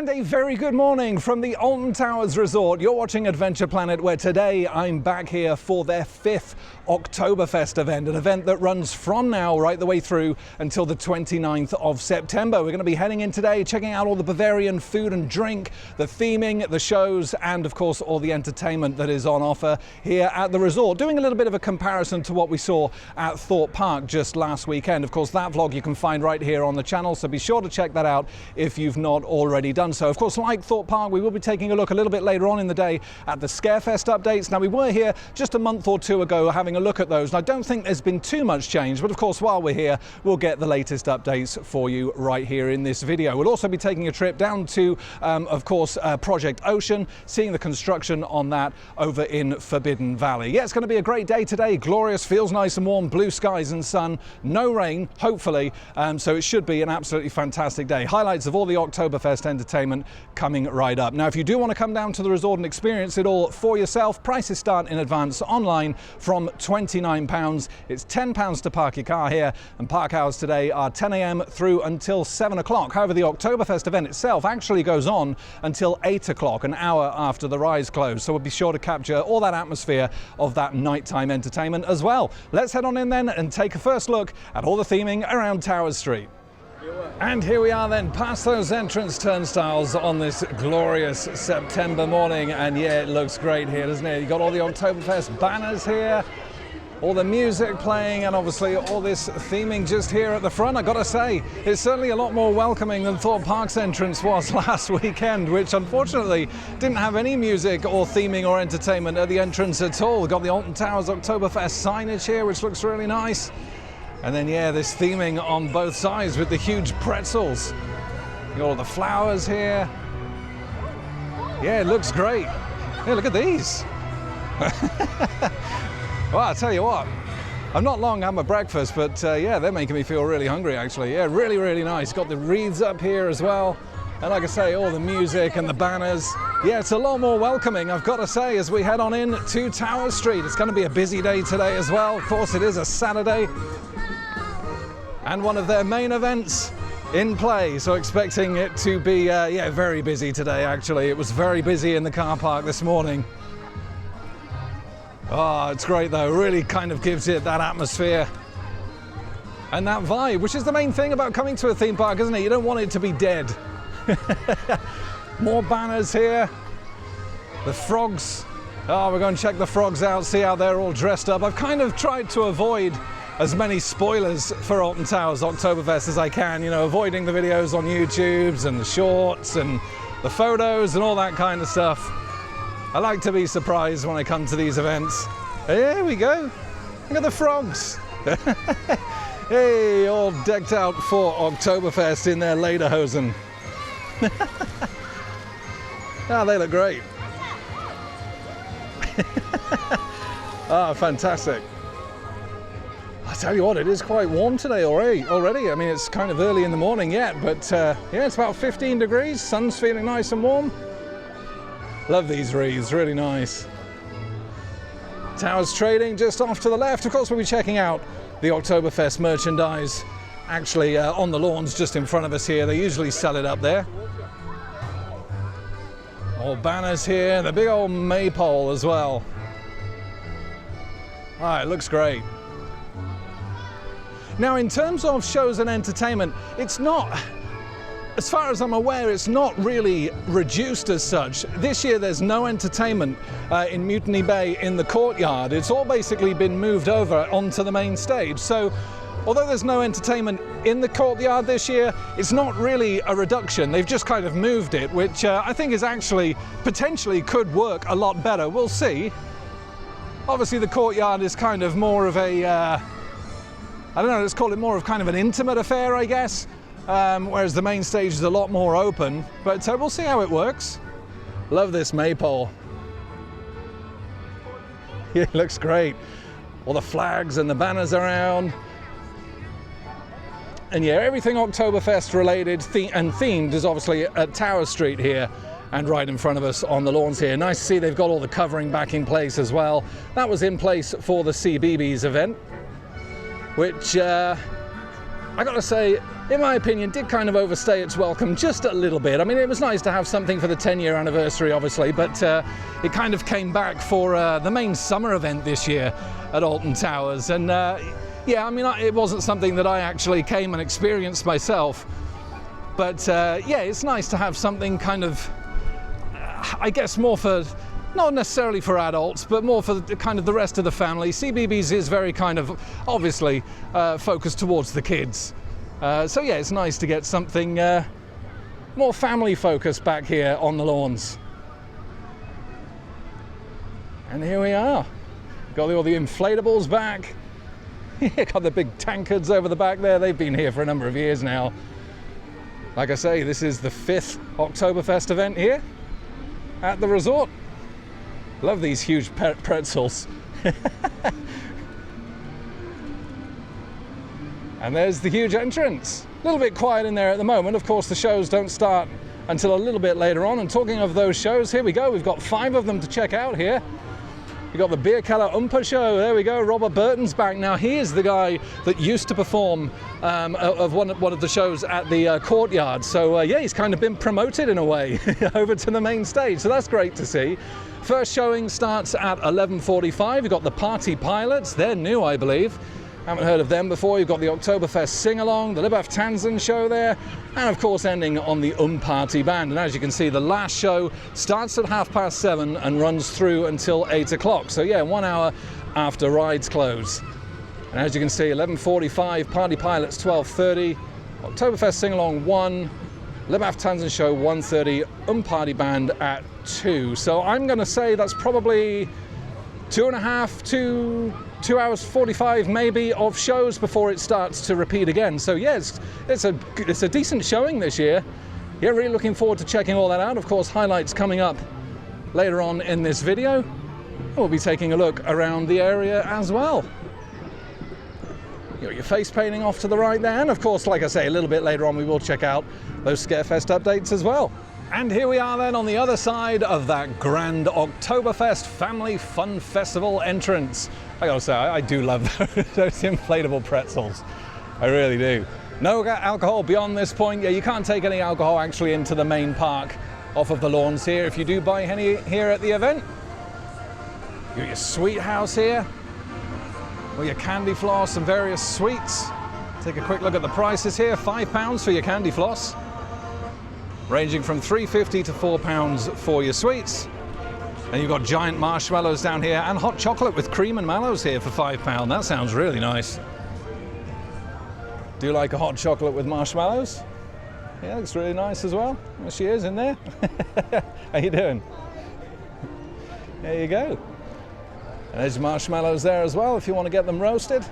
And a very good morning from the Alton Towers Resort. You're watching Adventure Planet, where today I'm back here for their 5th Oktoberfest event, an event that runs from now right the way through until the 29th of September. We're going to be heading in today, checking out all the Bavarian food and drink, the theming, the shows, and of course all the entertainment that is on offer here at the resort. Doing a little bit of a comparison to what we saw at Thorpe Park just last weekend. Of course, that vlog you can find right here on the channel, so be sure to check that out if you've not already done so. Of course, like Thorpe Park, we will be taking a look a little bit later on in the day at the Scarefest updates. Now, we were here just a month or two ago having a look at those, and I don't think there's been too much change, but of course, while we're here, we'll get the latest updates for you right here in this video. We'll also be taking a trip down to, of course, Project Ocean, seeing the construction on that over in Forbidden Valley. Yeah, it's going to be a great day today. Glorious, feels nice and warm, blue skies and sun, no rain, hopefully, so it should be an absolutely fantastic day. Highlights of all the Oktoberfest entertainment coming right up. Now, if you do want to come down to the resort and experience it all for yourself, prices start in advance online from £29. It's £10 to park your car here, and park hours today are 10 a.m. through until 7 o'clock. However, the Oktoberfest event itself actually goes on until 8 o'clock, an hour after the rise close. So we'll be sure to capture all that atmosphere of that nighttime entertainment as well. Let's head on in then and take a first look at all the theming around Towers Street. And here we are then, past those entrance turnstiles on this glorious September morning, and yeah, it looks great here, doesn't it? You've got all the Oktoberfest banners here, all the music playing, and obviously all this theming just here at the front. I gotta say, it's certainly a lot more welcoming than Thorpe Park's entrance was last weekend, which unfortunately didn't have any music or theming or entertainment at the entrance at all. We've got the Alton Towers Oktoberfest signage here, which looks really nice. And then, yeah, this theming on both sides with the huge pretzels. You got all the flowers here. Yeah, it looks great. Yeah, look at these. Well, I'll tell you what, I've not long had my breakfast, but yeah, they're making me feel really hungry, actually. Yeah, really, really nice. Got the wreaths up here as well. And like I say, all the music and the banners. Yeah, it's a lot more welcoming, I've got to say, as we head on in to Tower Street. It's going to be a busy day today as well. Of course, it is a Saturday, and one of their main events in play, so expecting it to be yeah, very busy today. Actually, it was very busy in the car park this morning. Oh, it's great though, really kind of gives it that atmosphere and that vibe, which is the main thing about coming to a theme park, isn't it? You don't want it to be dead. More banners here, the frogs. Oh, we're going to check the frogs out, see how they're all dressed up. I've kind of tried to avoid as many spoilers for Alton Towers Oktoberfest as I can, you know, avoiding the videos on YouTubes and the shorts and the photos and all that kind of stuff. I like to be surprised when I come to these events. Here we go. Look at the frogs. Hey, all decked out for Oktoberfest in their lederhosen. Ah, they look great. Ah, fantastic. I tell you what, it is quite warm today already. I mean, it's kind of early in the morning yet, but yeah, it's about 15 degrees. Sun's feeling nice and warm. Love these wreaths, really nice. Towers Trading just off to the left. Of course, we'll be checking out the Oktoberfest merchandise actually on the lawns just in front of us here. They usually sell it up there. All banners here, the big old maypole as well. Ah, it looks great. Now, in terms of shows and entertainment, it's not, as far as I'm aware, it's not really reduced as such. This year there's no entertainment in Mutiny Bay in the courtyard. It's all basically been moved over onto the main stage. So although there's no entertainment in the courtyard this year, it's not really a reduction. They've just kind of moved it, which I think is actually potentially could work a lot better. We'll see. Obviously the courtyard is kind of more of a I don't know, let's call it more of kind of an intimate affair, I guess, whereas the main stage is a lot more open, but we'll see how it works. Love this maypole. Yeah, it looks great. All the flags and the banners around. And yeah, everything Oktoberfest related and themed is obviously at Tower Street here and right in front of us on the lawns here. Nice to see they've got all the covering back in place as well. That was in place for the CBeebies event, which I gotta say, in my opinion, did kind of overstay its welcome just a little bit. I mean, it was nice to have something for the 10-year anniversary, obviously, but it kind of came back for the main summer event this year at Alton Towers. And yeah, I mean, it wasn't something that I actually came and experienced myself. But yeah, it's nice to have something kind of, I guess, more for, not necessarily for adults, but more for kind of the rest of the family. CBeebies is very kind of, obviously, focused towards the kids. So yeah, it's nice to get something more family focused back here on the lawns. And here we are. Got all the inflatables back. Got the big tankards over the back there. They've been here for a number of years now. Like I say, this is the 5th Oktoberfest event here at the resort. Love these huge pretzels. And there's the huge entrance. A little bit quiet in there at the moment. Of course, the shows don't start until a little bit later on. And talking of those shows, here we go. We've got 5 of them to check out here. We've got the Bierkeller Umper show. There we go. Robert Burton's back. Now, he is the guy that used to perform of one of the shows at the courtyard. So, yeah, he's kind of been promoted in a way over to the main stage. So that's great to see. First showing starts at 11:45. You've got the Party Pilots. They're new, I believe. Haven't heard of them before. You've got the Oktoberfest sing-along, the Lufthansa show there, and of course ending on the Party Band. And as you can see, the last show starts at 7:30 and runs through until 8 o'clock. So yeah, 1 hour after rides close. And as you can see, 11:45, Party Pilots 12:30, Oktoberfest sing-along 1, Lufthansa show 1:30, Party Band at 2. So I'm going to say that's probably 2 hours 45 maybe of shows before it starts to repeat again. So yes, it's a decent showing this year. Yeah, really looking forward to checking all that out. Of course, highlights coming up later on in this video. We'll be taking a look around the area as well. You got your face painting off to the right there, and of course, like I say, a little bit later on we will check out those Scarefest updates as well. And here we are then on the other side of that grand Oktoberfest Family Fun Festival entrance. I gotta say, I do love those inflatable pretzels. I really do. No alcohol beyond this point. Yeah, you can't take any alcohol actually into the main park off of the lawns here if you do buy any here at the event. You got your sweet house here, with your candy floss and various sweets. Take a quick look at the prices here. £5 for your candy floss, ranging from £3.50 to £4 for your sweets. And you've got giant marshmallows down here and hot chocolate with cream and mallows here for £5. That sounds really nice. Do you like a hot chocolate with marshmallows? Yeah, looks really nice as well. There she is in there. How you doing? There you go. And there's marshmallows there as well if you want to get them roasted.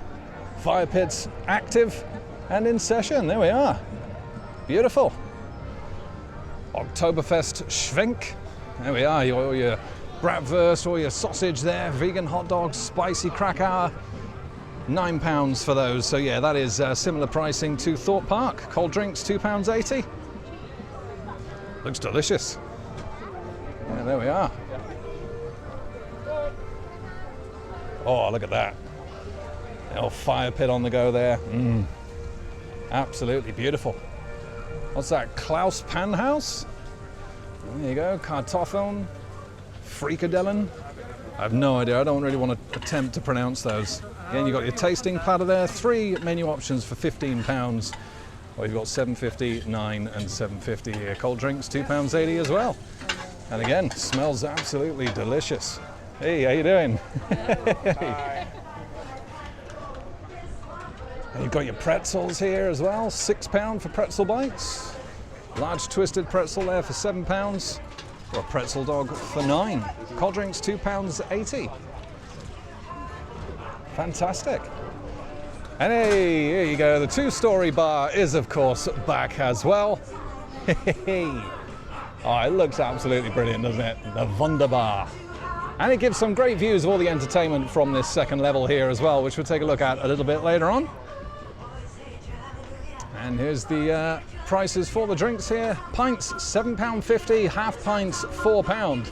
Fire pits active and in session. There we are. Beautiful. Oktoberfest Schwenk. There we are. Your bratwurst or your sausage there. Vegan hot dogs, spicy Krakauer. £9 for those. So yeah, that is similar pricing to Thorpe Park. Cold drinks, £2.80. Looks delicious. Yeah, there we are. Oh, look at that. The old fire pit on the go there. Absolutely beautiful. What's that? Klaus Panhaus? There you go. Kartoffeln. Frikadellen. I have no idea. I don't really want to attempt to pronounce those. Again, you've got your tasting platter there. 3 menu options for £15. Or you've got $7.50, $9 and $7.50 here. Cold drinks, £2.80 as well. And again, smells absolutely delicious. Hey, how you doing? Hi. And you've got your pretzels here as well. £6 for pretzel bites. Large twisted pretzel there for £7. Or a pretzel dog for £9. Cold drinks, £2.80. Fantastic. And hey, here you go. The 2-story bar is, of course, back as well. Oh, it looks absolutely brilliant, doesn't it? The Wunderbar. And it gives some great views of all the entertainment from this second level here as well, which we'll take a look at a little bit later on. And here's the prices for the drinks here. Pints, £7.50, half pints, £4.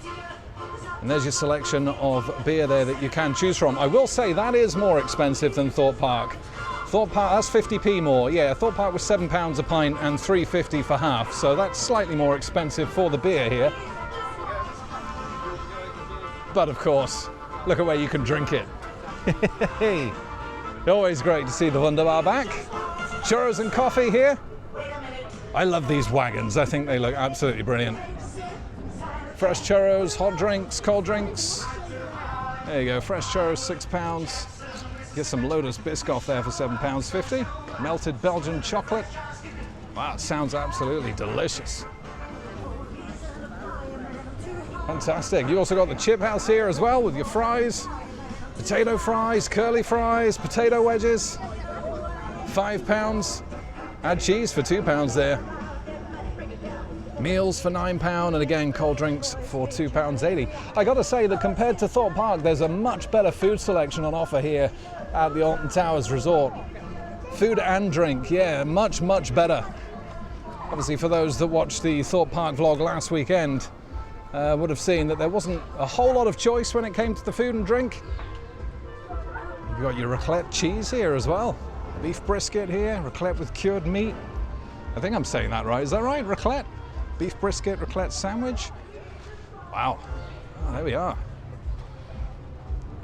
And there's your selection of beer there that you can choose from. I will say that is more expensive than Thorpe Park. Thorpe Park, that's 50p more. Yeah, Thorpe Park was £7 a pint and £3.50 for half, so that's slightly more expensive for the beer here. But of course, look at where you can drink it. Always great to see the Wunderbar back. Churros and coffee here. I love these wagons. I think they look absolutely brilliant. Fresh churros, hot drinks, cold drinks. There you go, fresh churros, £6. Get some Lotus Biscoff there for £7.50. Melted Belgian chocolate. Wow, it sounds absolutely delicious. Fantastic. You also got the chip house here as well with your fries. Potato fries, curly fries, potato wedges. £5. Add cheese for £2 there. Meals for £9, and again cold drinks for £2.80. I got to say that compared to Thorpe Park, there's a much better food selection on offer here at the Alton Towers Resort. Food and drink, yeah, much better. Obviously, for those that watched the Thorpe Park vlog last weekend, would have seen that there wasn't a whole lot of choice when it came to the food and drink. You've got your raclette cheese here as well. Beef brisket here, raclette with cured meat. I think I'm saying that right. Is that right? Raclette? Beef brisket, raclette sandwich. Wow. Oh, there we are.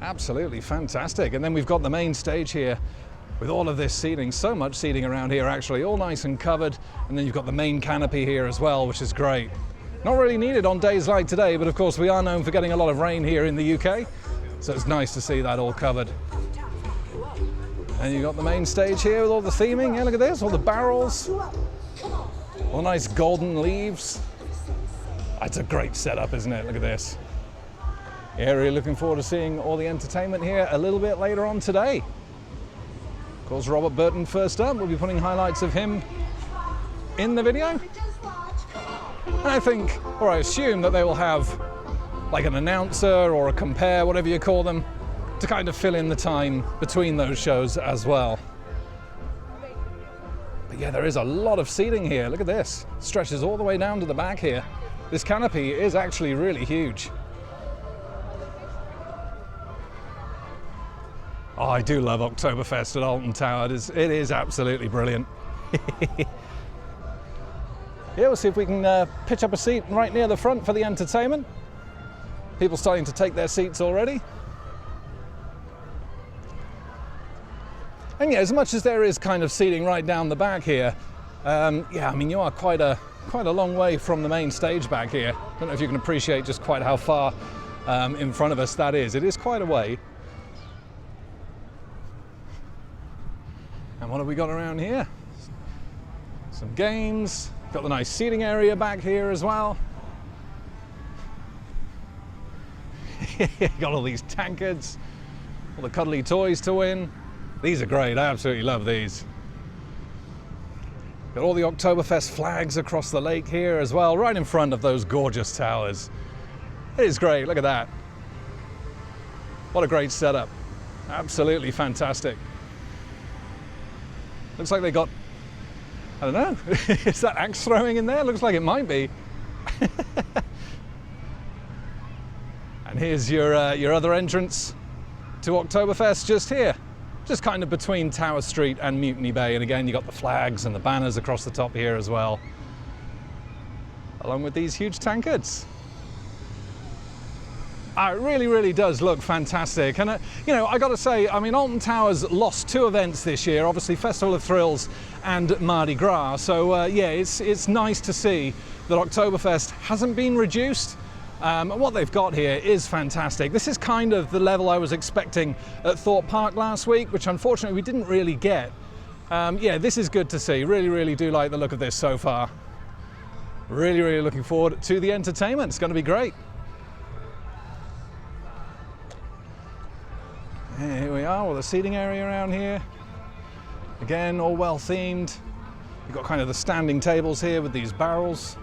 Absolutely fantastic. And then we've got the main stage here with all of this seating. So much seating around here, actually. All nice and covered. And then you've got the main canopy here as well, which is great. Not really needed on days like today, but of course we are known for getting a lot of rain here in the UK. So it's nice to see that all covered. And you've got the main stage here with all the theming. Yeah, look at this, all the barrels. All nice golden leaves. It's a great setup, isn't it? Look at this. Yeah, really looking forward to seeing all the entertainment here a little bit later on today. Of course, Robert Burton first up. We'll be putting highlights of him in the video. And I think, or I assume, that they will have like an announcer or a compare, whatever you call them, to kind of fill in the time between those shows as well. But yeah, there is a lot of seating here. Look at this. Stretches all the way down to the back here. This canopy is actually really huge. Oh, I do love Oktoberfest at Alton Tower. It is absolutely brilliant. Yeah, we'll see if we can pitch up a seat right near the front for the entertainment. People starting to take their seats already. And yeah, as much as there is kind of seating right down the back here, yeah, I mean, you are quite a long way from the main stage back here. I don't know if you can appreciate just quite how far in front of us that is. It is quite a way. And what have we got around here? Some games. Got the nice seating area back here as well. Got all these tankards, all the cuddly toys to win. These are great, I absolutely love these. Got all the Oktoberfest flags across the lake here as well, right in front of those gorgeous towers. It is great, look at that. What a great setup. Absolutely fantastic. Looks like they got, I don't know, is that axe throwing in there? Looks like it might be. And here's your other entrance to Oktoberfest just here. Just kind of between Tower Street and Mutiny Bay. And again, you got the flags and the banners across the top here as well. Along with these huge tankards. It really, really does look fantastic. And, you know, I got to say, I mean, Alton Towers lost 2 events this year, obviously Festival of Thrills and Mardi Gras. So, yeah, it's nice to see that Oktoberfest hasn't been reduced. And what they've got here is fantastic. This is kind of the level I was expecting at Thorpe Park last week, which unfortunately we didn't really get. Yeah, this is good to see. Really, really do like the look of this so far. Really, really looking forward to the entertainment. It's going to be great. Here we are, well, the seating area around here. Again, all well themed. You've got kind of the standing tables here with these barrels.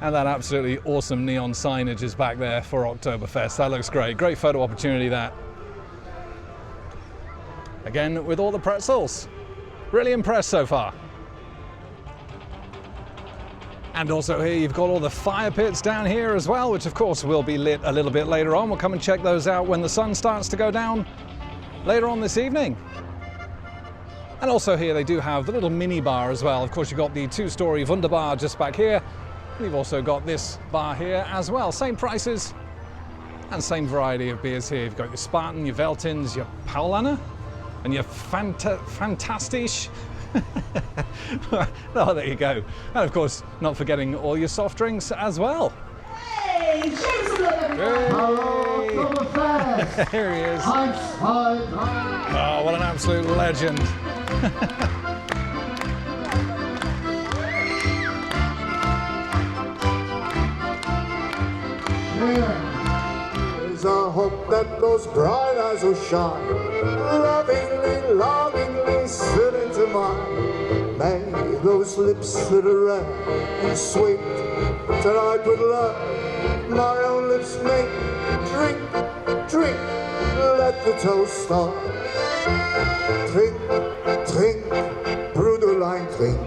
And that absolutely awesome neon signage is back there for Oktoberfest. That looks great. Great photo opportunity, that. Again, with all the pretzels. Really impressed so far. And also here you've got all the fire pits down here as well, which of course will be lit a little bit later on. We'll come and check those out when the sun starts to go down. later on this evening. And also here they do have the little mini bar as well. Of course, you've got the two-story Wunderbar just back here. And you've also got this bar here as well. Same prices and same variety of beers here. You've got your Spartan, your Veltins, your Paulaner, and your Fantastisch. Oh, there you go. And of course, not forgetting all your soft drinks as well. Hey, Oktoberfest! Here he is. Oh, what an absolute legend. There's a hope that those bright eyes will shine, lovingly, longingly slip into mine. May those lips that are red and sweet tonight with love, my own lips make drink, drink, let the toast start. Trink, trink, Bruderlein, trink,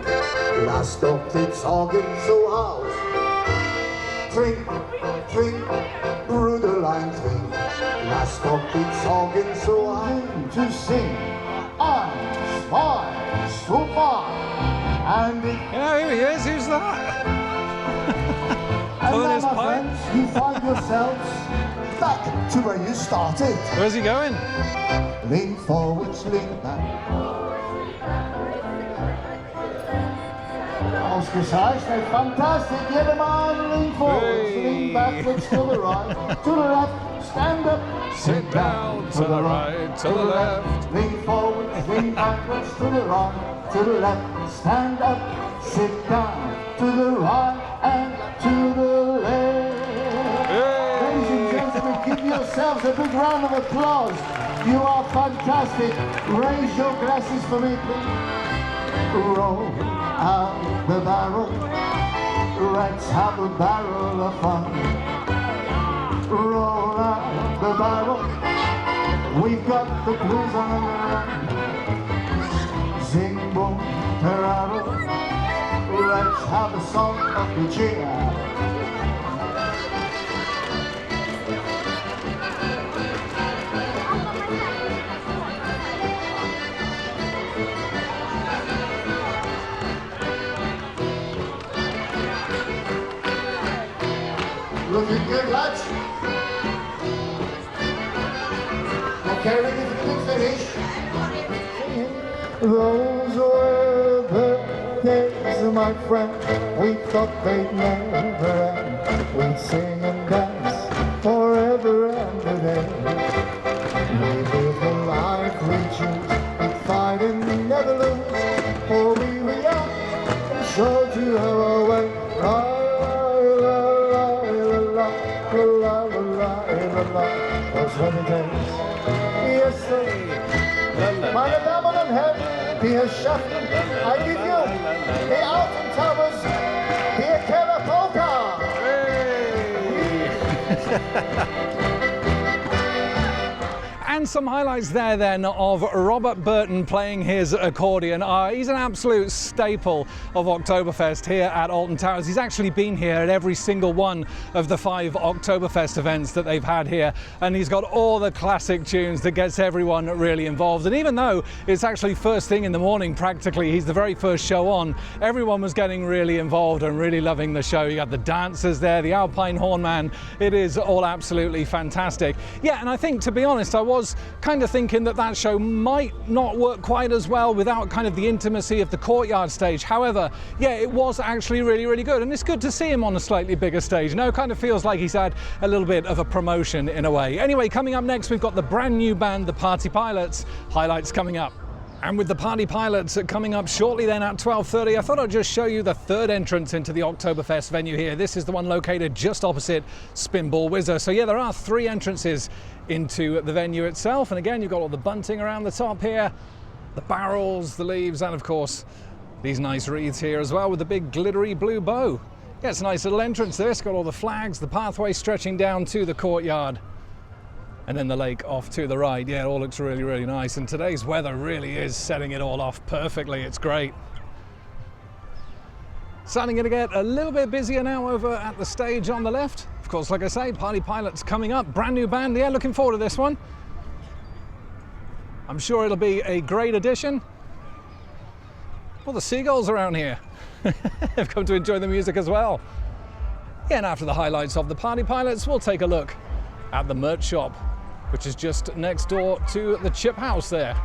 lass doch die Sorgen zu Haus. Trink, trink, Bruderlein, trink, lass doch die Sorgen zu Haus. To sing, eins, zwei, super, and it, Yeah, here he is. Who's that? and Pulling now, his my pipe. friends, you find yourselves back to where you started. Where's he going? Lean forwards, lean back. Ausgezeichnet, nee, fantastic. Jedermann, lean forwards, lean backwards to the right, to the left, stand up, Sit down to the right, to the left. lean forwards, lean backwards to the right, to the left, stand up, sit down to the right and to the left. Ladies and gentlemen, give yourselves a big round of applause. You are fantastic. Raise your glasses for me, please. Roll out the barrel. Let's have a barrel of fun. Roll out the barrel. We've got the blues on the run. Zing, boom, terraro. Let's have a song of the cheer. Looking good, lads. Okay, ready for the big finish? Those were the days, my friend. We thought they'd never end. We'd sing and dance forever and a day. We live the life we choose. We fight and never lose. For we were young and sure to have our way. Those were the days. Yes, sir. Meine Damen und Herren, wir schaffen, I give you the Alton Towers, the Keller Polka. And some highlights there then of Robert Burton playing his accordion. He's an absolute staple of Oktoberfest here at Alton Towers. He's actually been here at every single one of the 5 Oktoberfest events that they've had here, and he's got all the classic tunes that gets everyone really involved. And even though it's actually first thing in the morning, practically, he's the very first show on, everyone was getting really involved and really loving the show. You got the dancers there, the Alpine Horn Man. It is all absolutely fantastic. Yeah, and I think, to be honest, I was kind of thinking that that show might not work quite as well without kind of the intimacy of the courtyard stage. However, yeah, it was actually really, really good, and it's good to see him on a slightly bigger stage. You know, it kind of feels like he's had a little bit of a promotion in a way. Anyway, coming up next, we've got the brand new band, the Party Pilots. Highlights coming up. And with the Party Pilots coming up shortly then at 12:30, I thought I'd just show you the third entrance into the Oktoberfest venue here. This is the one located just opposite Spinball Whizzer. So yeah, there are 3 entrances into the venue itself. And again, you've got all the bunting around the top here, the barrels, the leaves, and of course, these nice wreaths here as well with the big glittery blue bow. Yeah, it's a nice little entrance there. It's got all the flags, the pathway stretching down to the courtyard. And then the lake off to the right. Yeah, it all looks really, really nice. And today's weather really is setting it all off perfectly. It's great. Starting to get a little bit busier now over at the stage on the left. Of course, like I say, Party Pilots coming up. Brand new band. Yeah, looking forward to this one. I'm sure it'll be a great addition. Well, the seagulls around here have come to enjoy the music as well. Yeah, and after the highlights of the Party Pilots, we'll take a look at the merch shop, which is just next door to the chip house there.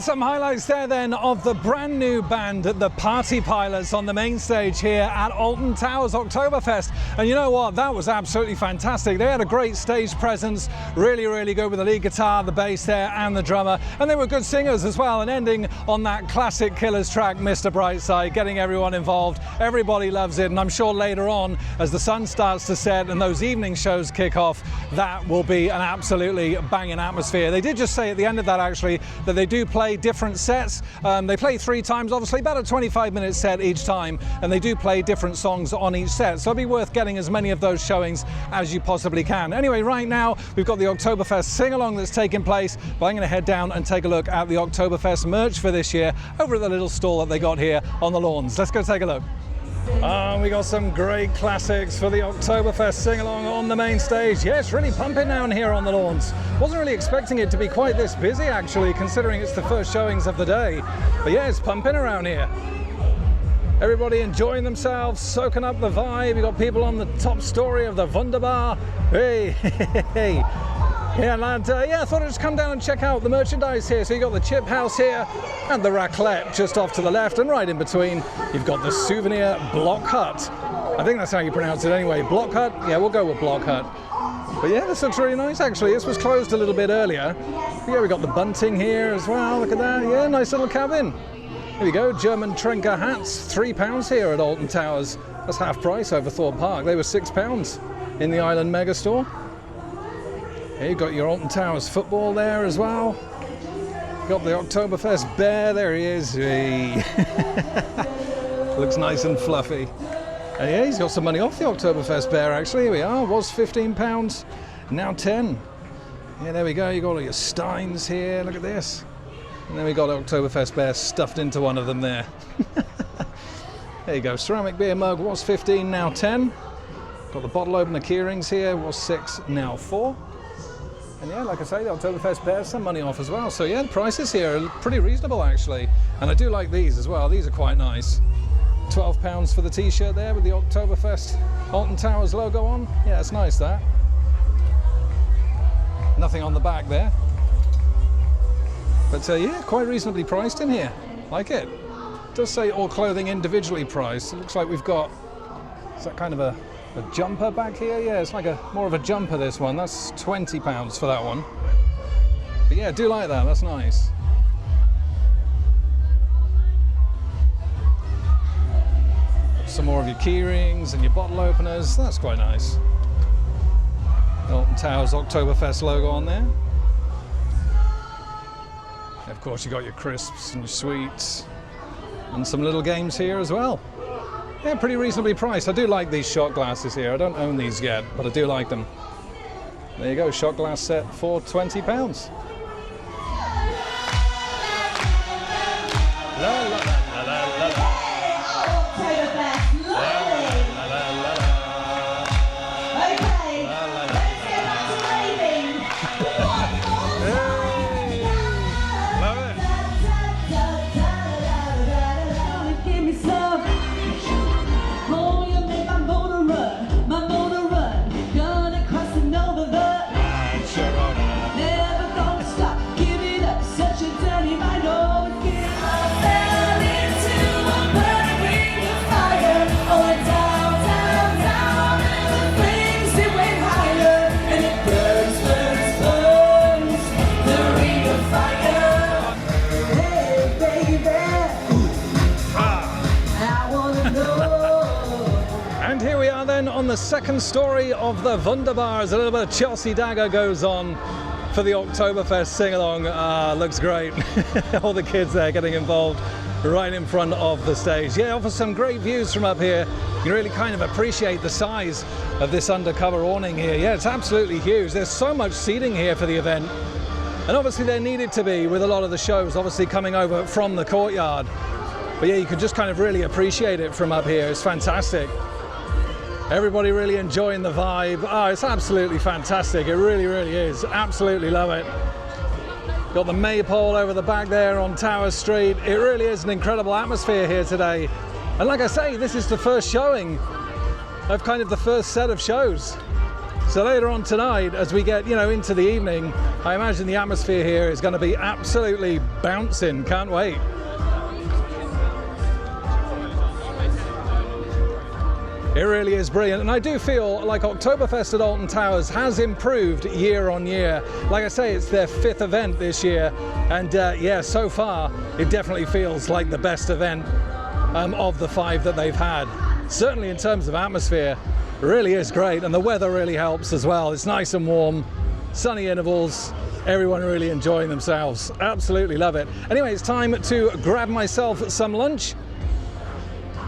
Some highlights there then of the brand new band, the Party Pilots, on the main stage here at Alton Towers Oktoberfest. And you know what, that was absolutely fantastic. They had a great stage presence, really good with the lead guitar, the bass there and the drummer, and they were good singers as well. And ending on that classic Killers track, Mr. Brightside, getting everyone involved. Everybody loves it, and I'm sure later on as the sun starts to set and those evening shows kick off, that will be an absolutely banging atmosphere. They did just say at the end of that actually that they do play different sets. They play 3 times, obviously about a 25-minute set each time, and they do play different songs on each set, so it'll be worth getting as many of those showings as you possibly can. Anyway, right now we've got the Oktoberfest sing-along that's taking place, but I'm going to head down and take a look at the Oktoberfest merch for this year over at the little stall that they got here on the lawns. Let's go take a look. We got some great classics for the Oktoberfest sing-along on the main stage. Yeah, it's really pumping down here on the lawns. Wasn't really expecting it to be quite this busy actually, considering it's the first showings of the day. But yeah, it's pumping around here. Everybody enjoying themselves, soaking up the vibe. You got people on the top story of the Wunderbar. Hey, hey. Yeah, lad, I thought I'd just come down and check out the merchandise here. So you got the chip house here and the raclette just off to the left, and right in between you've got the souvenir block hut. I think that's how you pronounce it anyway. Block hut? Yeah, we'll go with block hut. But yeah, this looks really nice actually. This was closed a little bit earlier. But yeah, we got the bunting here as well. Look at that. Yeah, nice little cabin. Here we go, German Trenker hats, £3 here at Alton Towers. That's half price over Thorpe Park. They were £6 in the Island Megastore. Here you've got your Alton Towers football there as well. Got the Oktoberfest bear, there he is. Hey. Looks nice and fluffy. And yeah, he's got some money off the Oktoberfest bear actually. Here we are, was £15, now 10. Yeah, there we go, you got all your Steins here, look at this. And then we got Oktoberfest bear stuffed into one of them there. There you go, ceramic beer mug was 15, now 10. Got the bottle opener keyrings here, was 6, now 4. And yeah, like I say, the Oktoberfest bears some money off as well. So yeah, the prices here are pretty reasonable actually. And I do like these as well, these are quite nice. £12 for the t-shirt there with the Oktoberfest Alton Towers logo on. Yeah, it's nice that. Nothing on the back there. But yeah, quite reasonably priced in here. Like it. It does say all clothing individually priced. It looks like we've got Is that kind of a jumper back here? Yeah, it's like more of a jumper, this one. That's £20 for that one. But yeah, I do like that. That's nice. Some more of your key rings and your bottle openers. That's quite nice. Alton Towers Oktoberfest logo on there. And of course, you got your crisps and your sweets and some little games here as well. Yeah, pretty reasonably priced. I do like these shot glasses here. I don't own these yet, but I do like them. There you go, shot glass set for £20. La, la, la, la, la, la. And here we are then on the second story of the Wunderbars. A little bit of Chelsea Dagger goes on for the Oktoberfest sing-along. Looks great. All the kids there getting involved right in front of the stage. Yeah, offers some great views from up here. You can really kind of appreciate the size of this undercover awning here. Yeah, it's absolutely huge. There's so much seating here for the event. And obviously there needed to be with a lot of the shows, obviously coming over from the courtyard. But yeah, you can just kind of really appreciate it from up here. It's fantastic. Everybody really enjoying the vibe. Oh, it's absolutely fantastic. It really, really is. Absolutely love it. Got the maypole over the back there on Tower Street. It really is an incredible atmosphere here today. And like I say, this is the first showing of kind of the first set of shows. So later on tonight, as we get, into the evening, I imagine the atmosphere here is going to be absolutely bouncing. Can't wait. It really is brilliant, and I do feel like Oktoberfest at Alton Towers has improved year on year. Like I say, it's their 5th event this year, and yeah, so far it definitely feels like the best event of the 5 that they've had. Certainly in terms of atmosphere, it really is great, and the weather really helps as well. It's nice and warm, sunny intervals, everyone really enjoying themselves. Absolutely love it. Anyway, it's time to grab myself some lunch,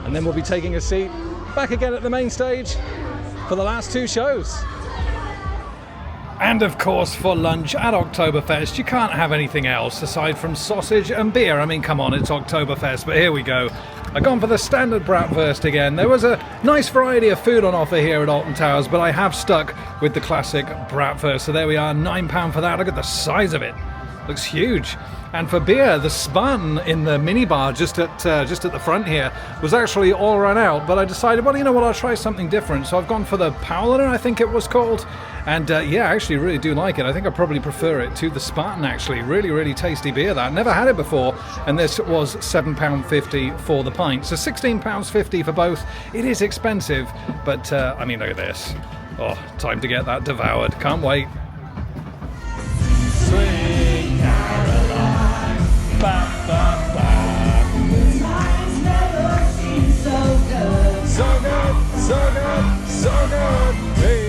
and then we'll be taking a seat back again at the main stage for the last 2 shows. And of course, for lunch at Oktoberfest, you can't have anything else aside from sausage and beer. I mean, come on, it's Oktoberfest, but here we go. I've gone for the standard bratwurst again. There was a nice variety of food on offer here at Alton Towers, but I have stuck with the classic bratwurst. So there we are, £9 for that. Look at the size of it. Looks huge. And for beer, the Spaten in the minibar just at the front here was actually all run out. But I decided, well, you know what, I'll try something different. So I've gone for the Paulaner, I think it was called. And yeah, I actually really do like it. I think I probably prefer it to the Spaten, actually. Really, really tasty beer, that. Never had it before. And this was £7.50 for the pint. So £16.50 for both. It is expensive, but I mean, look at this. Oh, time to get that devoured. Can't wait. Sweet Caroline, ba, ba, ba. So good, so good, so good. Hey.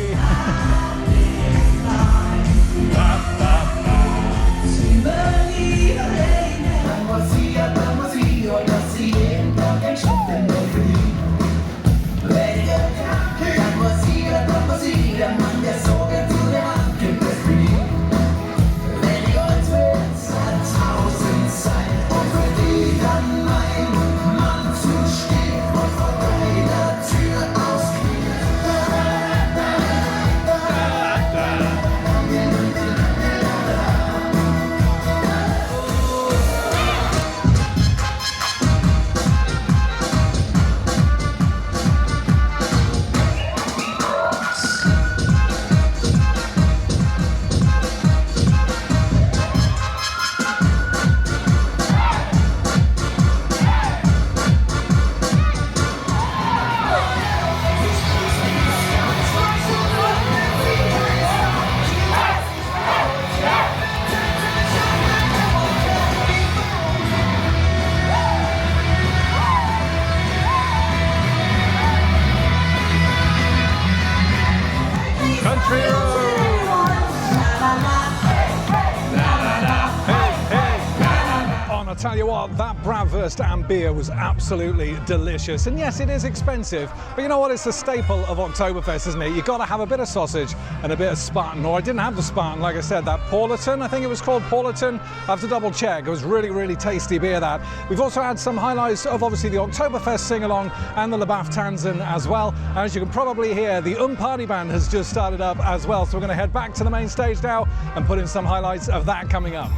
tell you what, that bratwurst and beer was absolutely delicious. And yes, it is expensive, but you know what? It's a staple of Oktoberfest, isn't it? You've got to have a bit of sausage and a bit of Spartan. Or I didn't have the Spartan, like I said, that Paulaton, I think it was called Paulaton. I have to double check. It was really, really tasty beer, that. We've also had some highlights of obviously the Oktoberfest sing-along and the Tanzen as well. As you can probably hear, the Party Band has just started up as well. So we're going to head back to the main stage now and put in some highlights of that coming up.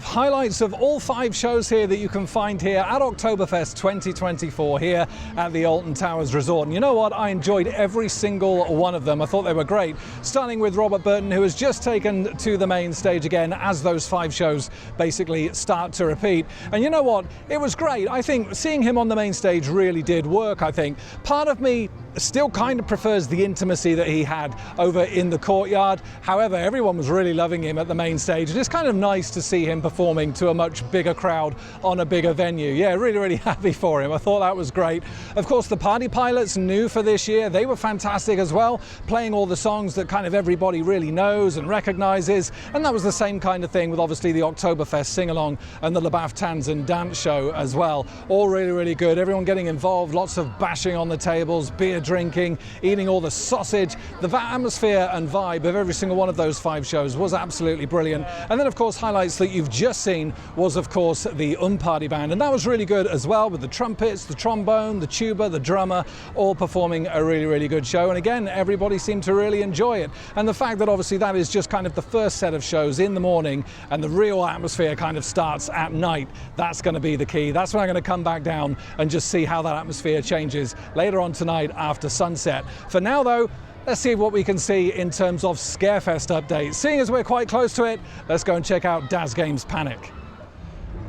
Highlights of all 5 shows here that you can find here at Oktoberfest 2024 here at the Alton Towers Resort. And you know what? I enjoyed every single one of them. I thought they were great. Starting with Robert Burton, who has just taken to the main stage again as those 5 shows basically start to repeat. And you know what? It was great. I think seeing him on the main stage really did work, I think. Part of me still kind of prefers the intimacy that he had over in the courtyard. However, everyone was really loving him at the main stage. And it's kind of nice to see him performing to a much bigger crowd on a bigger venue. Yeah, really, really happy for him. I thought that was great. Of course, the Party Pilots, new for this year, they were fantastic as well, playing all the songs that kind of everybody really knows and recognizes. And that was the same kind of thing with obviously the Oktoberfest sing-along and the Tanzen dance show as well. All really, really good. Everyone getting involved, lots of bashing on the tables, beer drinking, eating all the sausage. The atmosphere and vibe of every single one of those 5 shows was absolutely brilliant. And then, of course, highlights that you've just seen was, of course, the Party Band. And that was really good as well, with the trumpets, the trombone, the tuba, the drummer, all performing a really, really good show. And again, everybody seemed to really enjoy it. And the fact that obviously that is just kind of the first set of shows in the morning and the real atmosphere kind of starts at night, that's going to be the key. That's when I'm going to come back down and just see how that atmosphere changes later on tonight after sunset. For now though, let's see what we can see in terms of Scarefest updates. Seeing as we're quite close to it, let's go and check out Daz Games Panic.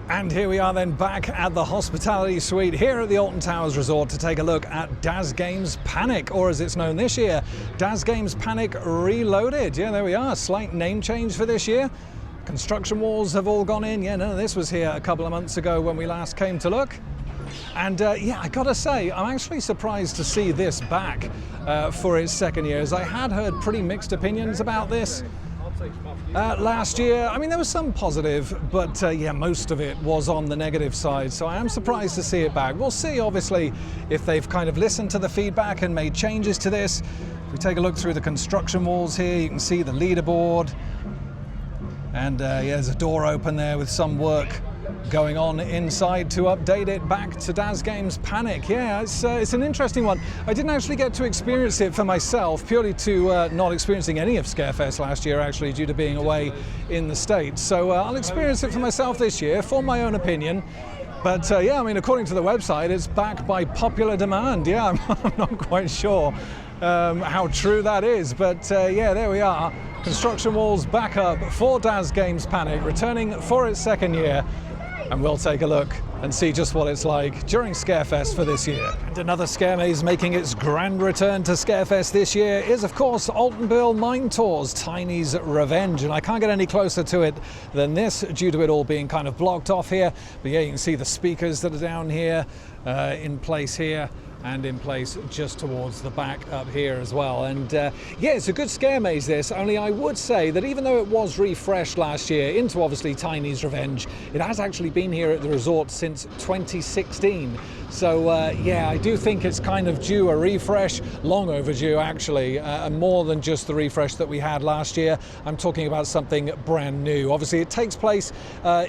And here we are then back at the hospitality suite here at the Alton Towers Resort to take a look at Daz Games Panic, or as it's known this year, Daz Games Panic Reloaded. Yeah, there we are, slight name change for this year. Construction walls have all gone in. Yeah, none of this was here a couple of months ago when we last came to look. And yeah, I gotta say, I'm actually surprised to see this back for its second year, as I had heard pretty mixed opinions about this. Last year, I mean, there was some positive, but yeah, most of it was on the negative side. So I am surprised to see it back. We'll see, obviously, if they've kind of listened to the feedback and made changes to this. If we take a look through the construction walls here, you can see the leaderboard. And yeah, there's a door open there with some work going on inside to update it back to Daz Games Panic. Yeah, it's an interesting one. I didn't actually get to experience it for myself, purely to not experiencing any of Scarefest last year, actually, due to being away in the States. So I'll experience it for myself this year, form my own opinion. But yeah, I mean, according to the website, it's back by popular demand. Yeah, I'm not quite sure how true that is, but yeah, there we are. Construction walls back up for Daz Games Panic, returning for its second year. And we'll take a look and see just what it's like during Scarefest for this year. And another scare maze making its grand return to Scarefest this year is, of course, Alton Mine Tours, Tiny's Revenge. And I can't get any closer to it than this, due to it all being kind of blocked off here. But yeah, you can see the speakers that are down here, in place here, and in place just towards the back up here as well. And yeah, it's a good scare maze this, only I would say that even though it was refreshed last year into obviously Tiny's Revenge, it has actually been here at the resort since 2016. So yeah, I do think it's kind of due a refresh, long overdue actually, and more than just the refresh that we had last year. I'm talking about something brand new. Obviously it takes place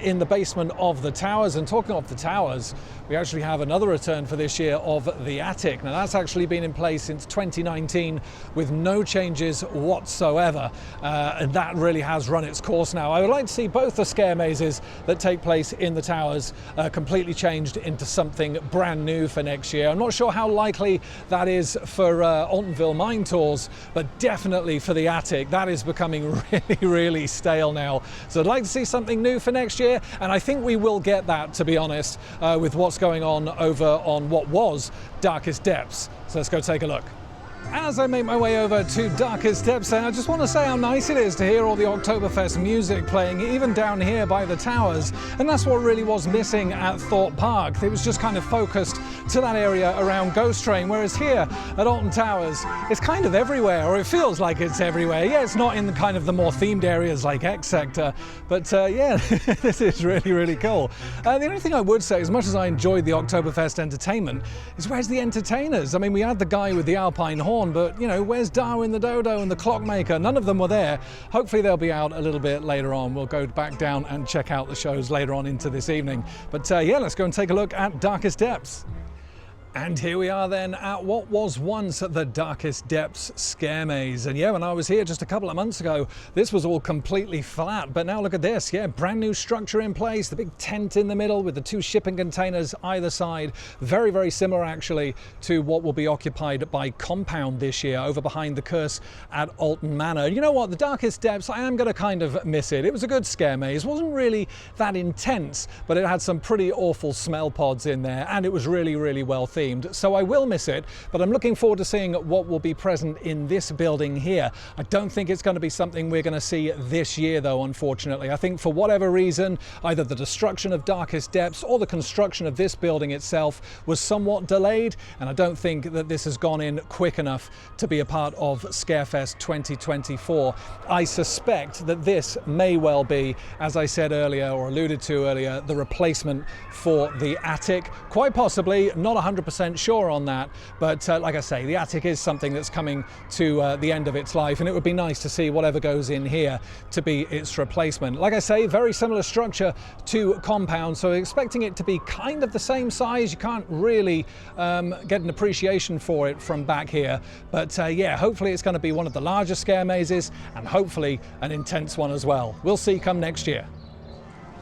in the basement of the towers, and talking of the towers, we actually have another return for this year of the attic. Now that's actually been in place since 2019 with no changes whatsoever, and that really has run its course now. I would like to see both the scare mazes that take place in the towers completely changed into something brand new for next year. I'm not sure how likely that is for Alton Mine Tours, but definitely for the attic. That is becoming really, really stale now. So I'd like to see something new for next year, and I think we will get that, to be honest, with what's going on over on what was Darkest Depths. So let's go take a look. As I make my way over to Darkest Depths, I just want to say how nice it is to hear all the Oktoberfest music playing, even down here by the towers. And that's what really was missing at Thorpe Park. It was just kind of focused to that area around Ghost Train, whereas here at Alton Towers, it's kind of everywhere, or it feels like it's everywhere. Yeah, it's not in the kind of the more themed areas like X Sector, but yeah, this is really, really cool. The only thing I would say, as much as I enjoyed the Oktoberfest entertainment, is where's the entertainers? I mean, we had the guy with the Alpine horn, but you know, where's Darwin the Dodo and the Clockmaker? None of them were there. Hopefully they'll be out a little bit later on. We'll go back down and check out the shows later on into this evening. But yeah, let's go and take a look at Darkest Depths. And here we are then at what was once the Darkest Depths scare maze. And yeah, when I was here just a couple of months ago, this was all completely flat. But now look at this, yeah, brand new structure in place, the big tent in the middle with the 2 shipping containers either side. Very, very similar actually to what will be occupied by Compound this year over behind the Curse at Alton Manor. You know what, the Darkest Depths, I am going to kind of miss it. It was a good scare maze. It wasn't really that intense, but it had some pretty awful smell pods in there, and it was really, really well themed. So I will miss it, but I'm looking forward to seeing what will be present in this building here. I don't think it's going to be something we're going to see this year though, unfortunately. I think for whatever reason, either the destruction of Darkest Depths or the construction of this building itself was somewhat delayed, and I don't think that this has gone in quick enough to be a part of Scarefest 2024. I suspect that this may well be, as I said earlier or alluded to earlier, the replacement for the attic. Quite possibly, not 100% 100% sure on that, but like I say, the attic is something that's coming to the end of its life, and it would be nice to see whatever goes in here to be its replacement. Like I say, very similar structure to compound, so expecting it to be kind of the same size. You can't really get an appreciation for it from back here, but yeah, hopefully it's going to be one of the larger scare mazes, and hopefully an intense one as well. We'll see come next year.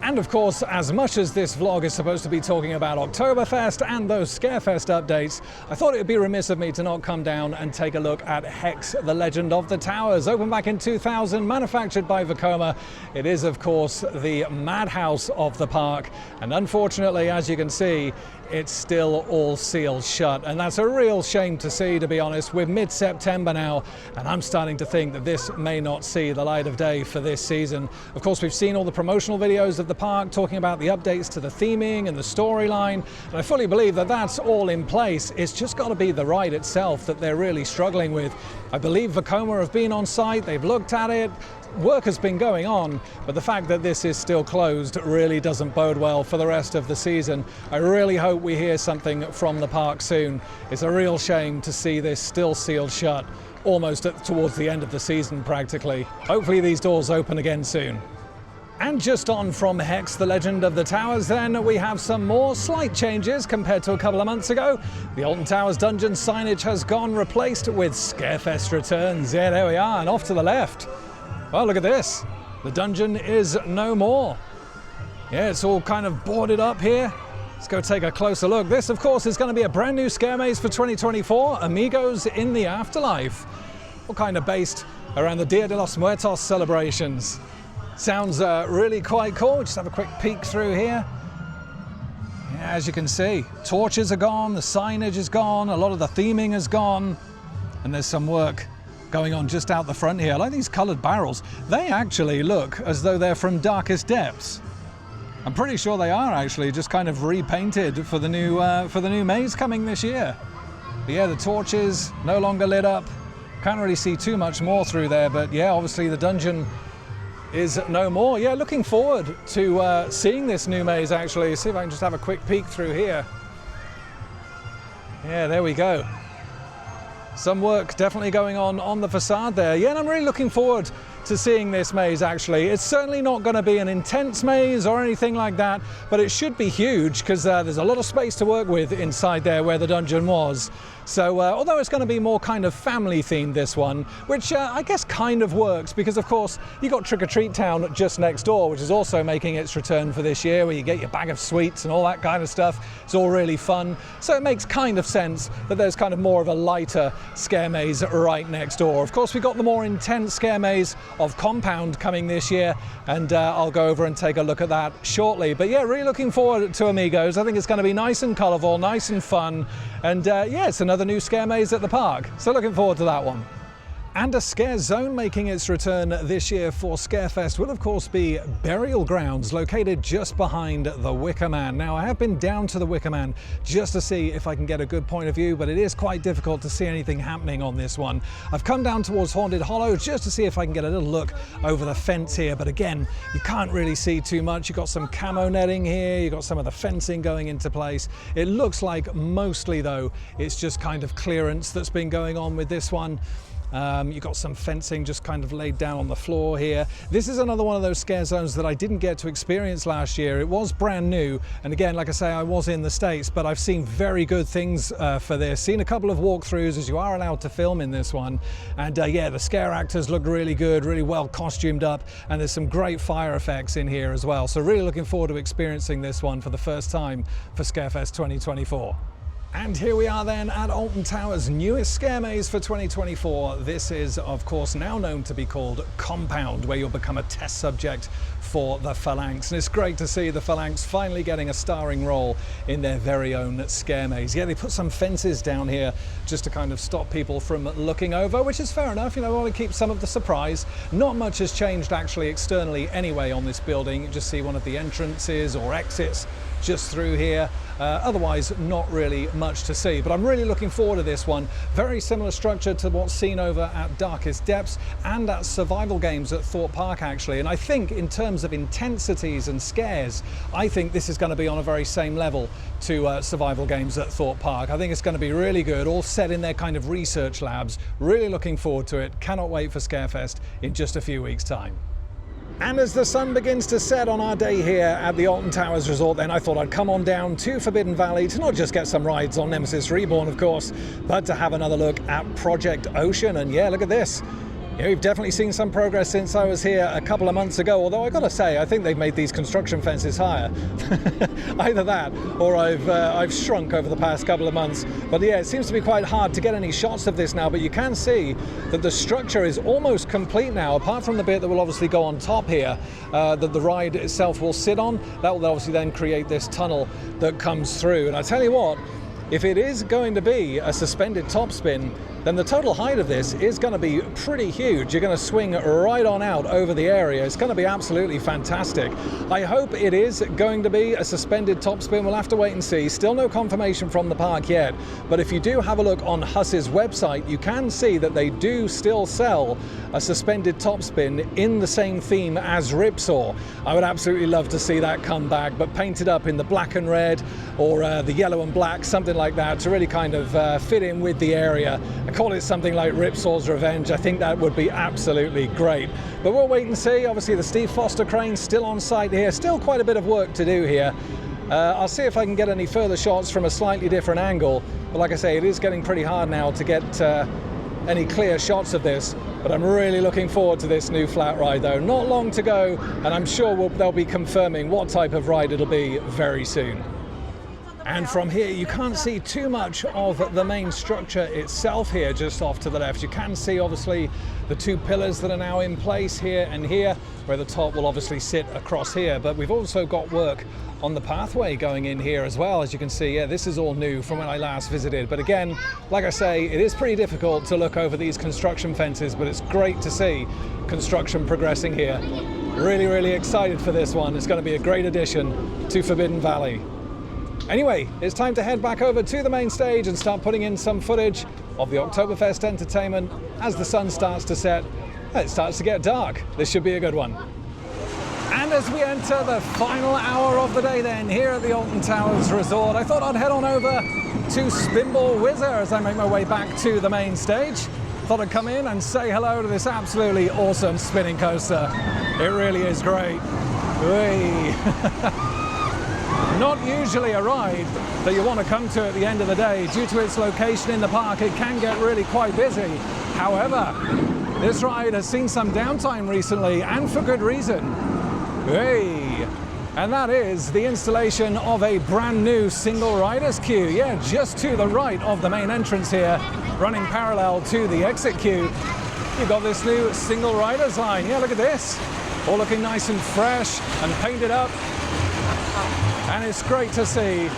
And of course, as much as this vlog is supposed to be talking about Oktoberfest and those Scarefest updates, I thought it would be remiss of me to not come down and take a look at Hex, the Legend of the Towers. Opened back in 2000, manufactured by Vekoma. It is, of course, the madhouse of the park. And unfortunately, as you can see, it's still all sealed shut, and that's a real shame to see, to be honest. We're mid-September now, and I'm starting to think that this may not see the light of day for this season. Of course, we've seen all the promotional videos of the park talking about the updates to the theming and the storyline, and I fully believe that that's all in place. It's just got to be the ride itself that they're really struggling with. I believe Vekoma have been on site, they've looked at it, work has been going on, but the fact that this is still closed really doesn't bode well for the rest of the season. I really hope we hear something from the park soon. It's a real shame to see this still sealed shut, almost towards the end of the season practically. Hopefully these doors open again soon. And just on from Hex, the Legend of the Towers, then we have some more slight changes compared to a couple of months ago. The Alton Towers dungeon signage has gone, replaced with Scarefest returns. Yeah, there we are, and off to the left. Well, look at this. The dungeon is no more. Yeah, it's all kind of boarded up here. Let's go take a closer look. This, of course, is going to be a brand new scare maze for 2024, Amigos in the Afterlife. All kind of based around the Dia de los Muertos celebrations. Sounds really quite cool. Just have a quick peek through here. Yeah, as you can see, torches are gone, the signage is gone, a lot of the theming is gone, and there's some work going on just out the front here. I like these coloured barrels. They actually look as though they're from Darkest Depths. I'm pretty sure they are actually just kind of repainted for the new maze coming this year. But yeah, the torches no longer lit up. Can't really see too much more through there, but yeah, obviously the dungeon is no more. Yeah, looking forward to seeing this new maze actually. See if I can just have a quick peek through here. Yeah, there we go. Some work definitely going on the facade there. Yeah, and I'm really looking forward to seeing this maze actually. It's certainly not going to be an intense maze or anything like that, but it should be huge because there's a lot of space to work with inside there where the dungeon was. So although it's going to be more kind of family themed, this one, which I guess kind of works because of course you got Trick or Treat Town just next door, which is also making its return for this year, where you get your bag of sweets and all that kind of stuff. It's all really fun. So it makes kind of sense that there's kind of more of a lighter scare maze right next door. Of course, we got the more intense scare maze of Compound coming this year, and I'll go over and take a look at that shortly. But yeah, really looking forward to Amigos. I think it's going to be nice and colourful, nice and fun, and yeah, it's another new scare maze at the park, so looking forward to that one. And a scare zone making its return this year for Scarefest will of course be Burial Grounds, located just behind the Wicker Man. Now, I have been down to the Wicker Man just to see if I can get a good point of view, but it is quite difficult to see anything happening on this one. I've come down towards Haunted Hollow just to see if I can get a little look over the fence here, but again, you can't really see too much. You've got some camo netting here, you've got some of the fencing going into place. It looks like mostly though, it's just kind of clearance that's been going on with this one. You've got some fencing just kind of laid down on the floor here. This is another one of those scare zones that I didn't get to experience last year. It was brand new, and again, like I say, I was in the States, but I've seen very good things for this. Seen a couple of walkthroughs, as you are allowed to film in this one, and yeah, the scare actors look really good, really well costumed up, and there's some great fire effects in here as well. So really looking forward to experiencing this one for the first time for Scarefest 2024. And here we are then at Alton Towers' newest scare maze for 2024. This is, of course, now known to be called Compound, where you'll become a test subject for the Phalanx. And it's great to see the Phalanx finally getting a starring role in their very own scare maze. Yeah, they put some fences down here just to kind of stop people from looking over, which is fair enough. You know, we want to keep some of the surprise. Not much has changed actually externally anyway on this building. You just see one of the entrances or exits just through here. Otherwise, not really much to see, but I'm really looking forward to this one. Very similar structure to what's seen over at Darkest Depths and at Survival Games at Thorpe Park, actually. And I think in terms of intensities and scares, I think this is going to be on a very same level to Survival Games at Thorpe Park. I think it's going to be really good, all set in their kind of research labs. Really looking forward to it. Cannot wait for Scarefest in just a few weeks' time. And as the sun begins to set on our day here at the Alton Towers Resort, then I thought I'd come on down to Forbidden Valley to not just get some rides on Nemesis Reborn, of course, but to have another look at Project Ocean. And yeah, look at this. You know, we've definitely seen some progress since I was here a couple of months ago, although I gotta say, I think they've made these construction fences higher. Either that, or I've shrunk over the past couple of months. But yeah, it seems to be quite hard to get any shots of this now, but you can see that the structure is almost complete now, apart from the bit that will obviously go on top here, that the ride itself will sit on. That will obviously then create this tunnel that comes through. And I tell you what, if it is going to be a suspended topspin, then the total height of this is going to be pretty huge. You're going to swing right on out over the area. It's going to be absolutely fantastic. I hope it is going to be a suspended topspin. We'll have to wait and see. Still no confirmation from the park yet. But if you do have a look on Huss's website, you can see that they do still sell a suspended topspin in the same theme as Ripsaw. I would absolutely love to see that come back, but painted up in the black and red or the yellow and black, something like that, to really kind of fit in with the area. Call it something like Ripsaw's Revenge. I think that would be absolutely great. But we'll wait and see. Obviously the Steve Foster crane still on site here. Still quite a bit of work to do here. I'll see if I can get any further shots from a slightly different angle. But like I say, it is getting pretty hard now to get any clear shots of this. But I'm really looking forward to this new flat ride though. Not long to go, and I'm sure they'll be confirming what type of ride it'll be very soon. And from here, you can't see too much of the main structure itself here, just off to the left. You can see, obviously, the two pillars that are now in place here and here, where the top will obviously sit across here. But we've also got work on the pathway going in here as well. As you can see, yeah, this is all new from when I last visited. But again, like I say, it is pretty difficult to look over these construction fences, but it's great to see construction progressing here. Really, really excited for this one. It's going to be a great addition to Forbidden Valley. Anyway, it's time to head back over to the main stage and start putting in some footage of the Oktoberfest entertainment. As the sun starts to set, it starts to get dark. This should be a good one. And as we enter the final hour of the day then, here at the Alton Towers Resort, I thought I'd head on over to Spinball Whizzer as I make my way back to the main stage. Thought I'd come in and say hello to this absolutely awesome spinning coaster. It really is great. Not usually a ride that you want to come to at the end of the day. Due to its location in the park, it can get really quite busy. However, this ride has seen some downtime recently, and for good reason. And that is the installation of a brand new single riders queue. Yeah, just to the right of the main entrance here, running parallel to the exit queue. You've got this new single riders line. Yeah, look at this. All looking nice and fresh and painted up. And it's great to see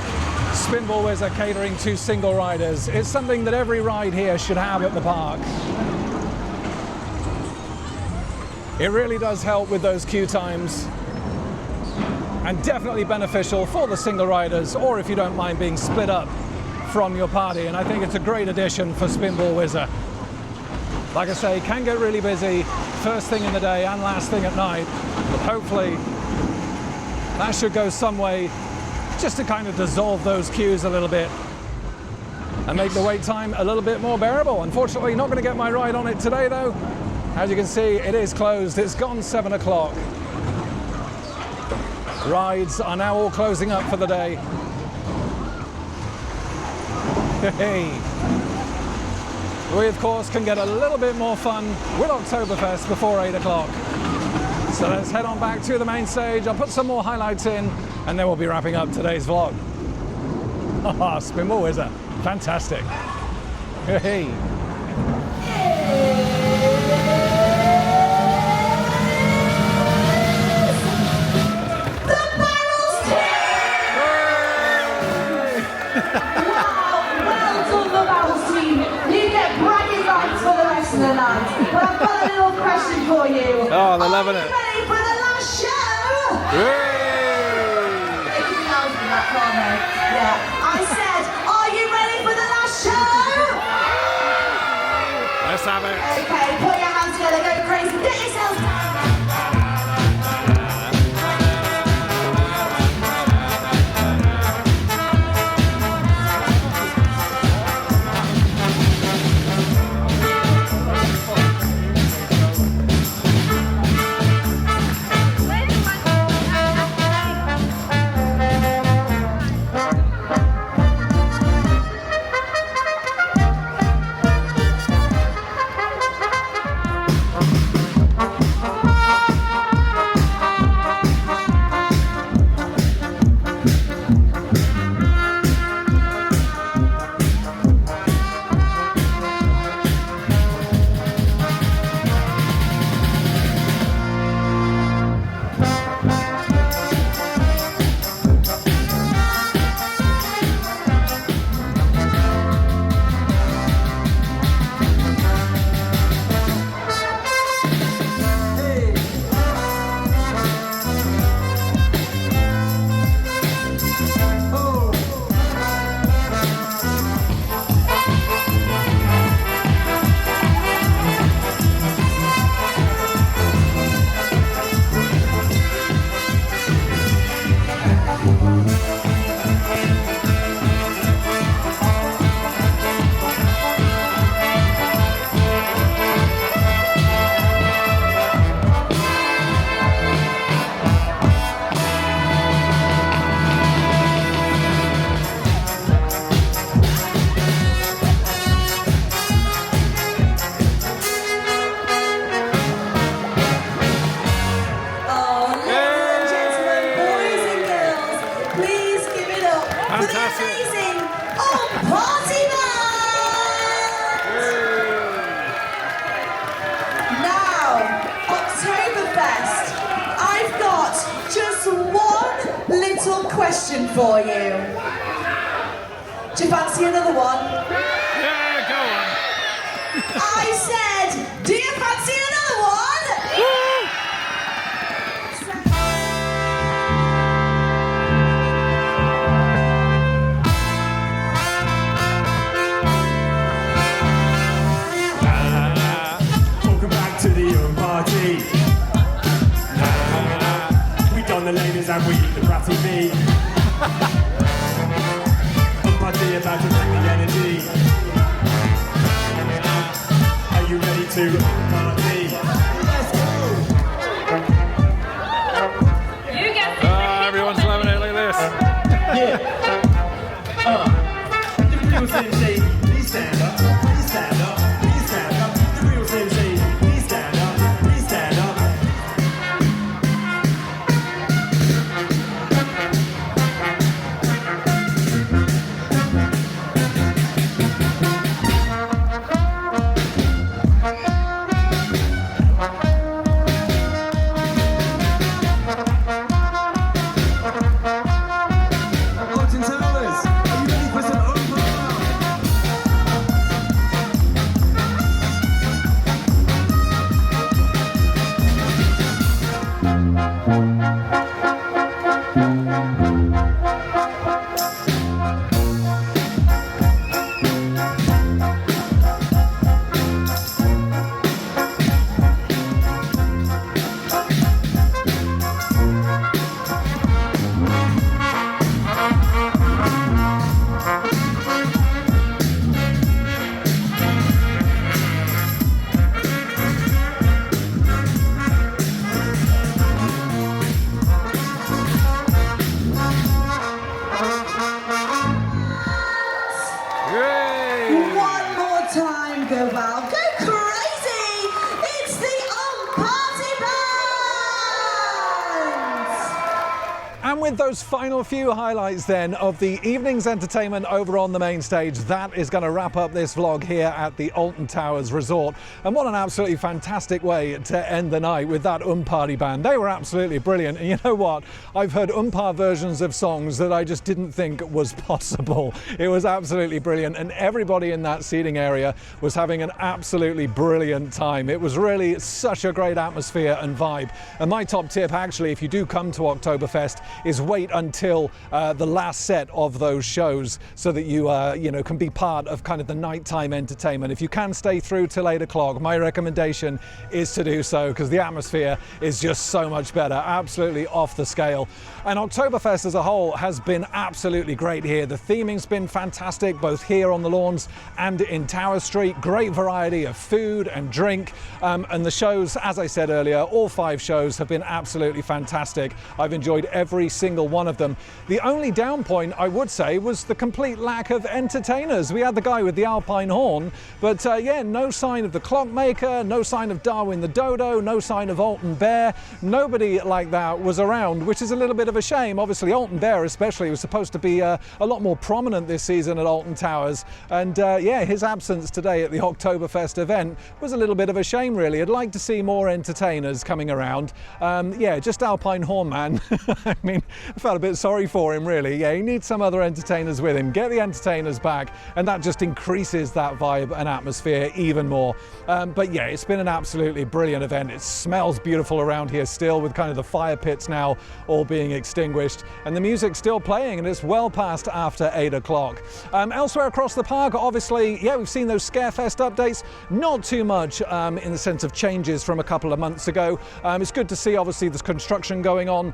Spinball Whizzer catering to single riders. It's something that every ride here should have at the park. It really does help with those queue times, and definitely beneficial for the single riders, or if you don't mind being split up from your party. And I think it's a great addition for Spinball Whizzer. Like I say, can get really busy first thing in the day and last thing at night, but hopefully that should go some way just to kind of dissolve those queues a little bit and make the wait time a little bit more bearable. Unfortunately, not going to get my ride on it today though. As you can see, it is closed. It's gone 7 o'clock. Rides are now all closing up for the day. We of course can get a little bit more fun with Oktoberfest before 8 o'clock. So let's head on back to the main stage. I'll put some more highlights in and then we'll be wrapping up today's vlog. Spinball Whizzer, fantastic. Hey. But I've got a little question for you. Oh, they're loving it. Are you ready for the last show? Yay! for the amazing Party Now, Oktoberfest, I've got just one little question for you. Do you fancy another one? Yeah, go on. I said, do you fancy another one? Welcome back to the party. We done the ladies and we eat the bratty meat. Party about to bring the energy. Are you ready to party? Let's go! You get Everyone's loving it, look at this. Yeah. The real sensei, please stand up. Please stand up. Please stand up. The real sensei, please stand up. Please stand up. Alton Towers, are you ready for some open? One more time, go Val, go crazy! It's the Party Band! And with those final few highlights then of the evening's entertainment over on the main stage, that is going to wrap up this vlog here at the Alton Towers Resort. And what an absolutely fantastic way to end the night with that Party Band. They were absolutely brilliant. And you know what? I've heard versions of songs that I just didn't think was possible. It was absolutely brilliant. And everybody in that seating area was having an absolutely brilliant time. It was really such a great atmosphere and vibe. And my top tip, actually, if you do come to Oktoberfest, is wait until the last set of those shows so that you can be part of kind of the nighttime entertainment. If you can stay through till 8 o'clock, my recommendation is to do so, because the atmosphere is just so much better, absolutely off the scale. And Oktoberfest as a whole has been absolutely great here. The theming's been fantastic, both here on the lawns and in Tower Street. Great variety of food and drink, and the shows, as I said earlier, all 5 shows have been absolutely fantastic. I've enjoyed every single one of them. The only down point, I would say, was the complete lack of entertainers. We had the guy with the Alpine horn, but yeah, no sign of the clockmaker, no sign of Darwin the Dodo, no sign of Alton Bear. Nobody like that was around, which is a little bit of a shame. Obviously, Alton Bear especially was supposed to be a lot more prominent this season at Alton Towers, and yeah, his absence today at the Oktoberfest event was a little bit of a shame, really. I'd like to see more entertainers coming around. Yeah, just Alpine horn man. I mean, I felt a bit sorry for him, really. Yeah, he needs some other entertainers with him. Get the entertainers back, and that just increases that vibe and atmosphere even more. But yeah, it's been an absolutely brilliant event. It smells beautiful around here still, with kind of the fire pits now all being extinguished, and the music's still playing, and it's well past after 8 o'clock. Elsewhere across the park, obviously, yeah, we've seen those Scarefest updates. Not too much in the sense of changes from a couple of months ago. It's good to see, obviously, there's construction going on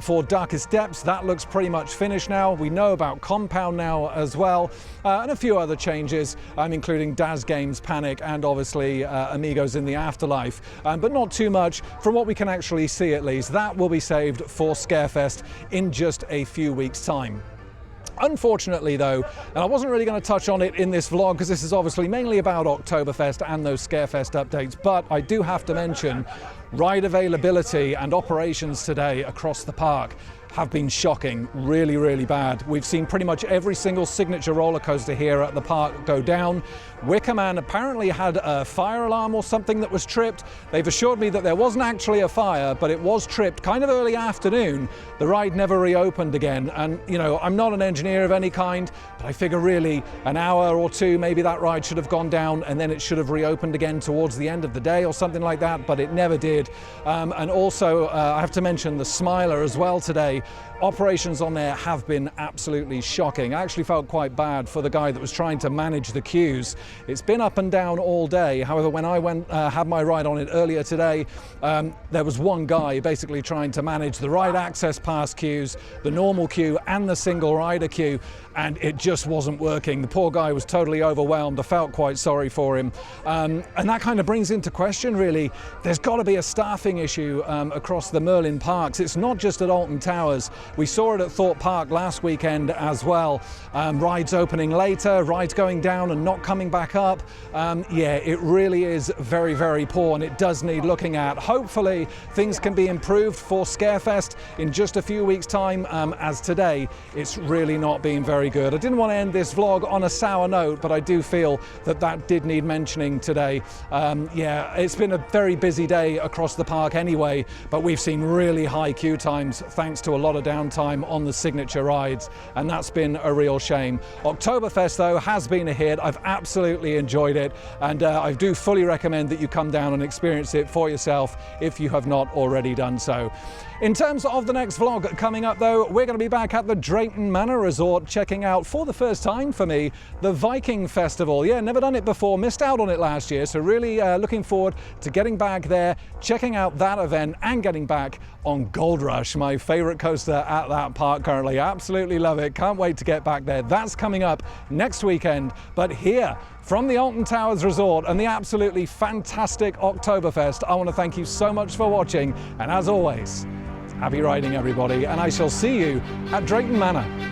for Darkest Depths. That looks pretty much finished now. We know about Compound now as well, and a few other changes, including Daz Games Panic and obviously Amigos in the Afterlife, but not too much from what we can actually see, at least. That will be saved for Scarefest in just a few weeks' time. Unfortunately though, and I wasn't really going to touch on it in this vlog because this is obviously mainly about Oktoberfest and those Scarefest updates, but I do have to mention ride availability and operations today across the park. have been shocking, really, really bad. We've seen pretty much every single signature roller coaster here at the park go down. Wickerman apparently had a fire alarm or something that was tripped. They've assured me that there wasn't actually a fire, but it was tripped kind of early afternoon. The ride never reopened again. And, you know, I'm not an engineer of any kind, but I figure really an hour or two, maybe that ride should have gone down and then it should have reopened again towards the end of the day or something like that, but it never did. And also, I have to mention the Smiler as well today. Operations on there have been absolutely shocking. I actually felt quite bad for the guy that was trying to manage the queues. It's been up and down all day. However, when I went had my ride on it earlier today, there was one guy basically trying to manage the ride access pass queues, the normal queue and the single rider queue, and it just wasn't working. The poor guy was totally overwhelmed. I felt quite sorry for him. And that kind of brings into question, really, there's got to be a staffing issue across the Merlin parks. It's not just at Alton Towers. We saw it at Thorpe Park last weekend as well. Rides opening later, rides going down and not coming back up. Yeah, it really is very, very poor, and it does need looking at. Hopefully things can be improved for Scarefest in just a few weeks' time, as today it's really not been very good. I didn't want to end this vlog on a sour note, but I do feel that that did need mentioning today. Yeah, it's been a very busy day across the park anyway, but we've seen really high queue times thanks to a lot of downtime on the signature rides, and that's been a real shame. Oktoberfest though has been a hit. I've absolutely enjoyed it, and I do fully recommend that you come down and experience it for yourself if you have not already done so. In terms of the next vlog coming up though, we're going to be back at the Drayton Manor Resort checking out, for the first time for me, the Viking Festival. Yeah, never done it before, missed out on it last year, so really looking forward to getting back there, checking out that event and getting back on Gold Rush, my favourite coaster at that park currently. Absolutely love it, can't wait to get back there. That's coming up next weekend, but here from the Alton Towers Resort and the absolutely fantastic Oktoberfest, I want to thank you so much for watching, and as always, happy riding everybody, and I shall see you at Drayton Manor.